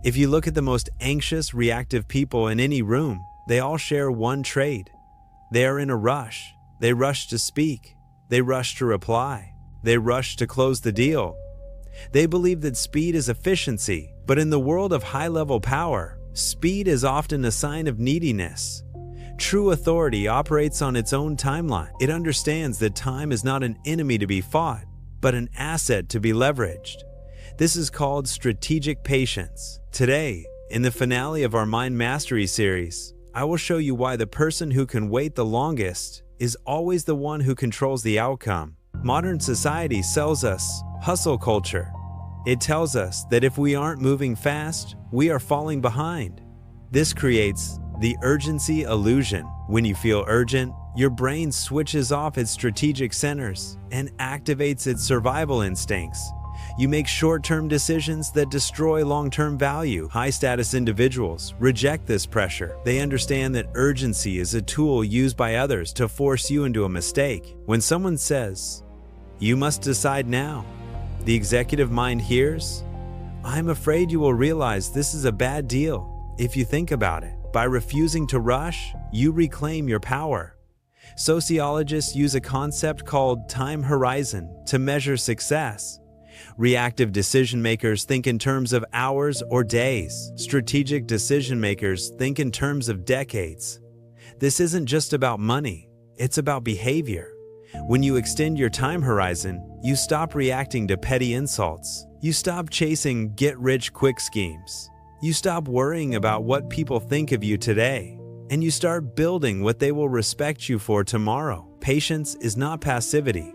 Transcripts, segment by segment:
If you look at the most anxious, reactive people in any room, they all share one trait. They are in a rush. They rush to speak. They rush to reply. They rush to close the deal. They believe that speed is efficiency, but in the world of high-level power, speed is often a sign of neediness. True authority operates on its own timeline. It understands that time is not an enemy to be fought, but an asset to be leveraged. This is called strategic patience. Today, in the finale of our Mind Mastery series, I will show you why the person who can wait the longest is always the one who controls the outcome. Modern society sells us hustle culture. It tells us that if we aren't moving fast, we are falling behind. This creates the urgency illusion. When you feel urgent, your brain switches off its strategic centers and activates its survival instincts. You make short-term decisions that destroy long-term value. High-status individuals reject this pressure. They understand that urgency is a tool used by others to force you into a mistake. When someone says, "You must decide now," the executive mind hears, "I'm afraid you will realize this is a bad deal if you think about it." By refusing to rush, you reclaim your power. Sociologists use a concept called time horizon to measure success. Reactive decision makers think in terms of hours or days. Strategic decision makers think in terms of decades. This isn't just about money, it's about behavior. When you extend your time horizon, you stop reacting to petty insults. You stop chasing get-rich-quick schemes. You stop worrying about what people think of you today, and you start building what they will respect you for tomorrow. Patience is not passivity.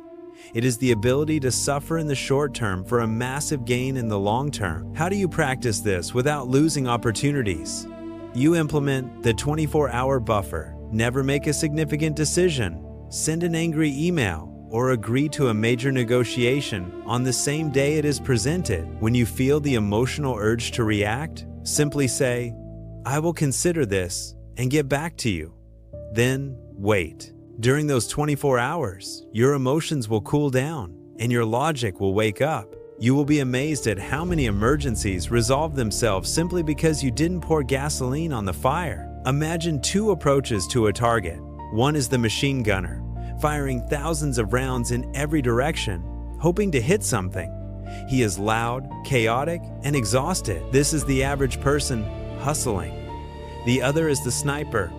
It is the ability to suffer in the short term for a massive gain in the long term. How do you practice this without losing opportunities? You implement the 24-hour buffer. Never make a significant decision. Send an angry email or agree to a major negotiation on the same day it is presented. When you feel the emotional urge to react, simply say, "I will consider this and get back to you." Then wait. During those 24 hours, your emotions will cool down and your logic will wake up. You will be amazed at how many emergencies resolve themselves simply because you didn't pour gasoline on the fire. Imagine two approaches to a target. One is the machine gunner, firing thousands of rounds in every direction, hoping to hit something. He is loud, chaotic, and exhausted. This is the average person hustling. The other is the sniper.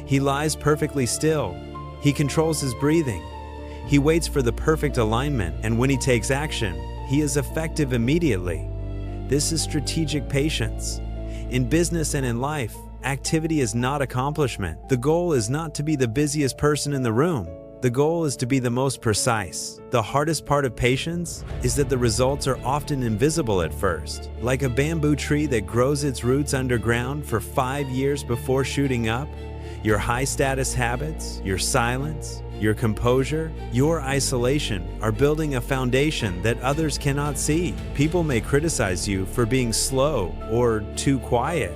He lies perfectly still. He controls his breathing. He waits for the perfect alignment, and when he takes action, he is effective immediately. This is strategic patience. In business and in life, activity is not accomplishment. The goal is not to be the busiest person in the room. The goal is to be the most precise. The hardest part of patience is that the results are often invisible at first. Like a bamboo tree that grows its roots underground for 5 years before shooting up, your high-status habits, your silence, your composure, your isolation are building a foundation that others cannot see. People may criticize you for being slow or too quiet.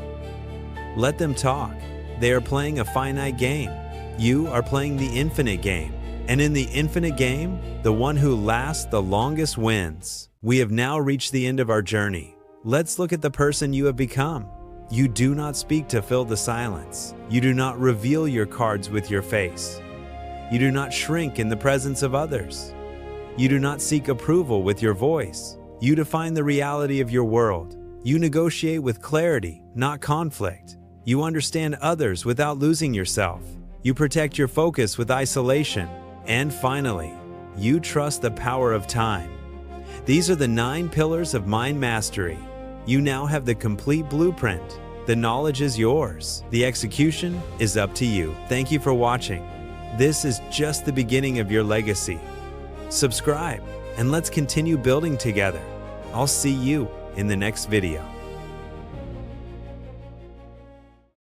Let them talk. They are playing a finite game. You are playing the infinite game. And in the infinite game, the one who lasts the longest wins. We have now reached the end of our journey. Let's look at the person you have become. You do not speak to fill the silence. You do not reveal your cards with your face. You do not shrink in the presence of others. You do not seek approval with your voice. You define the reality of your world. You negotiate with clarity, not conflict. You understand others without losing yourself. You protect your focus with isolation. And finally, you trust the power of time. These are the 9 pillars of mind mastery. You now have the complete blueprint. The knowledge is yours. The execution is up to you. Thank you for watching. This is just the beginning of your legacy. Subscribe and let's continue building together. I'll see you in the next video.